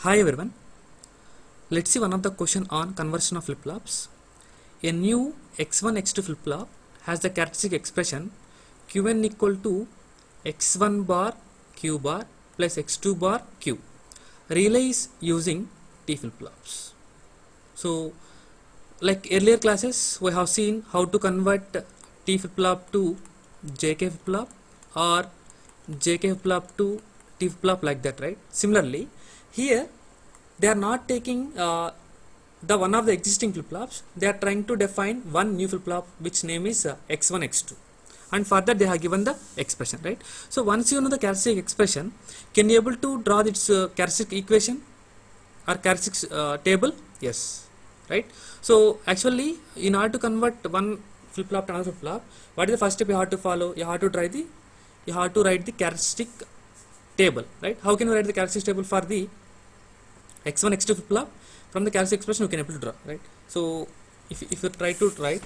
Hi everyone, let's see one of the question on conversion of flip-flops. A new X1X2 flip-flop has the characteristic expression Qn equal to X1 bar Q bar plus X2 bar Q. Realize using T flip-flops. So like earlier classes we have seen how to convert T flip-flop to JK flip-flop or JK flip-flop to T flip-flop, like that, right? Similarly here they are not taking the one of the existing flip-flops, they are trying to define one new flip-flop which name is X1 X2, and for that they have given the expression, right? So once you know the characteristic expression, can you able to draw its characteristic equation or characteristic table? Yes, right? So actually in order to convert one flip-flop to another flip-flop, what is the first step you have to follow? You have to write the characteristic table, right? How can you write the characteristic table for the X1 X2 flip-flop? From the characteristic expression you can able to draw, right? So if you try to write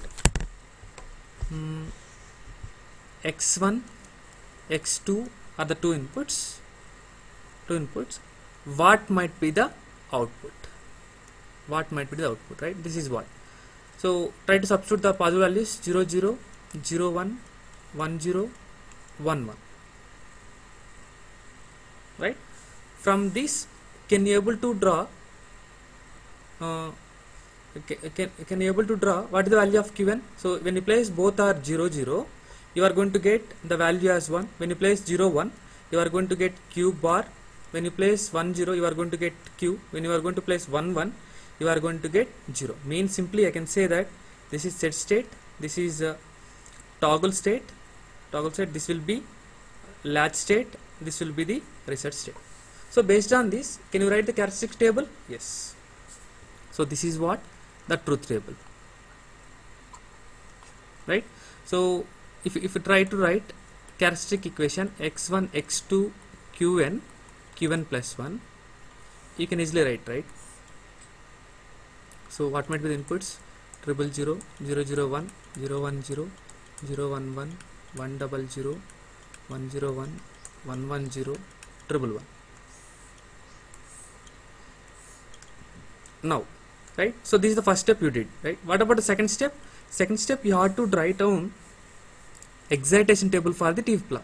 X1 X2 are the two inputs, what might be the output, right? This is what. So try to substitute the possible values 0 0 0 1 1 0 1 1, right? From this can you able to draw can you able to draw what is the value of Qn? So when you place both are 0 0, you are going to get the value as 1. When you place 0 1, you are going to get Q bar. When you place 1 0, you are going to get Q. When you are going to place 1 1, you are going to get 0. Means simply I can say that this is set state, this is toggle state, this will be latch state, this will be the reset state. So based on this, can you write the characteristics table? Yes. So this is what the truth table, right? So if you try to write characteristic equation X1 X2 Qn plus 1, you can easily write, right? So what might be the inputs? 0 0 0 0 1 0 1 0 0 1 1 1 0 0 1 0 1 1 1 0 1 1. Now, right? So this is the first step you did, right? What about the second step? Second step, you have to write down excitation table for the T flip-flop.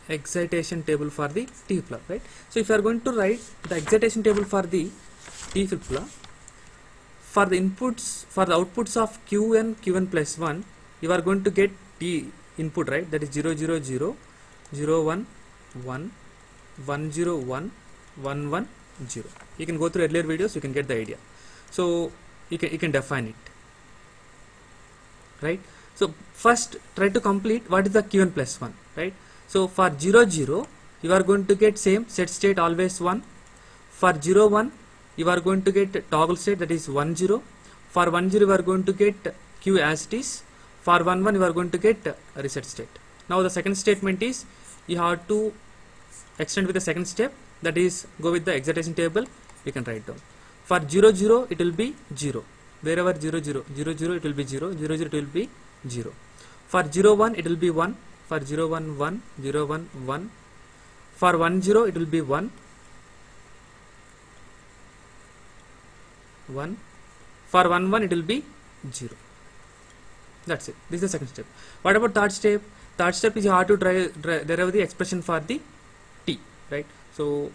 Excitation table for the T flip-flop, right? So if you are going to write the excitation table for the T flip-flop, for the inputs, for the outputs of Qn plus 1, you are going to get T input, right? That is 0 0 0 0 1 1 1 0 1 1 1 0. You can go through earlier videos, you can get the idea. So you can define it, right? So first try to complete what is the Qn plus 1, right? So for 0 0, you are going to get same set state always 1. For 0 1, you are going to get toggle state, that is 1 0. For 1 0, you are going to get Q as it is. For 1 1, you are going to get reset state. Now the second statement is you have to extend with the second step, that is go with the excitation table. You can write down for 0 0 it will be 0, wherever 0 0 0 0 it will be 0 0 0 it will be 0. For 0 1 it will be 1. For 0 1 1 0 1 1. For 1 0 it will be 1 1. For 1 1 it will be 0. That's it. This is the second step. What about third step? Third step is you have to derive the expression for the T, right? So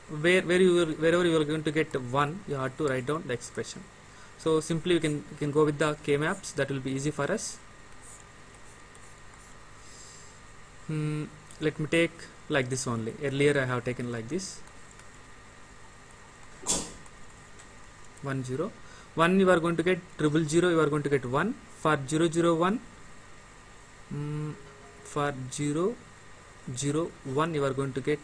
wherever you are going to get 1, you have to write down the expression. So simply you can go with the K maps. That will be easy for us. Let me take like this only. Earlier I have taken like this. 1 0 1, you are going to get 0 0, you are going to get 1. For 0 0 1, for 0 0 1, you are going to get,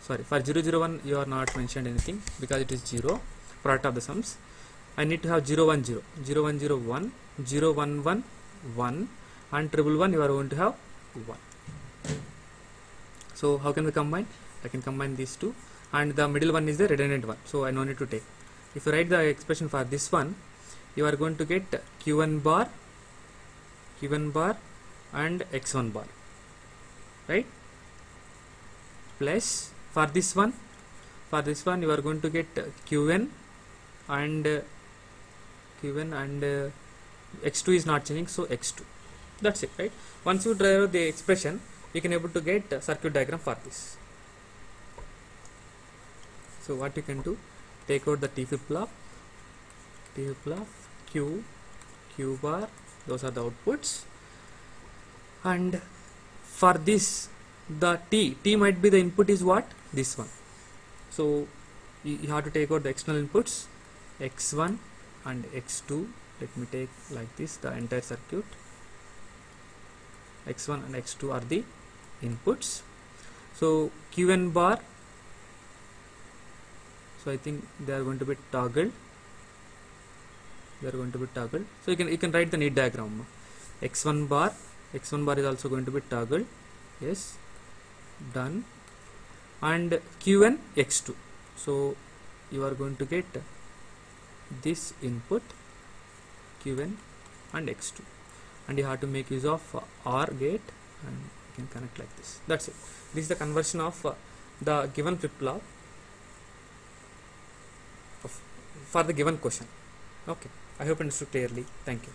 sorry, for 0 0 1 you are not mentioned anything because it is 0, product of the sums. I need to have 0 1 0 0 1 0 1 0 1 1 1 and 1 1 you are going to have 1. So how can we combine? I can combine these two, and the middle one is the redundant one, so I no need to take. If you write the expression for this one, you are going to get Q1 bar and X1 bar, right? Plus for this one For this one you are going to get Qn and X2 is not changing, so X2. That's it, right? Once you derive the expression, you can able to get circuit diagram for this. So what you can do, take out the T flip-flop, Q, Q bar, those are the outputs, and for this the T might be the input is what? This one. So you have to take out the external inputs X1 and X2. Let me take like this the entire circuit. X1 and X2 are the inputs. So Qn bar, so I think they are going to be toggled. So you can write the need diagram. X1 bar is also going to be toggled. Yes, done. And Qn X2. So you are going to get this input Qn and X2, and you have to make use of OR gate, and you can connect like this. That's it. This is the conversion of the given flip-flop for the given question. Okay, I hope understood clearly. Thank you.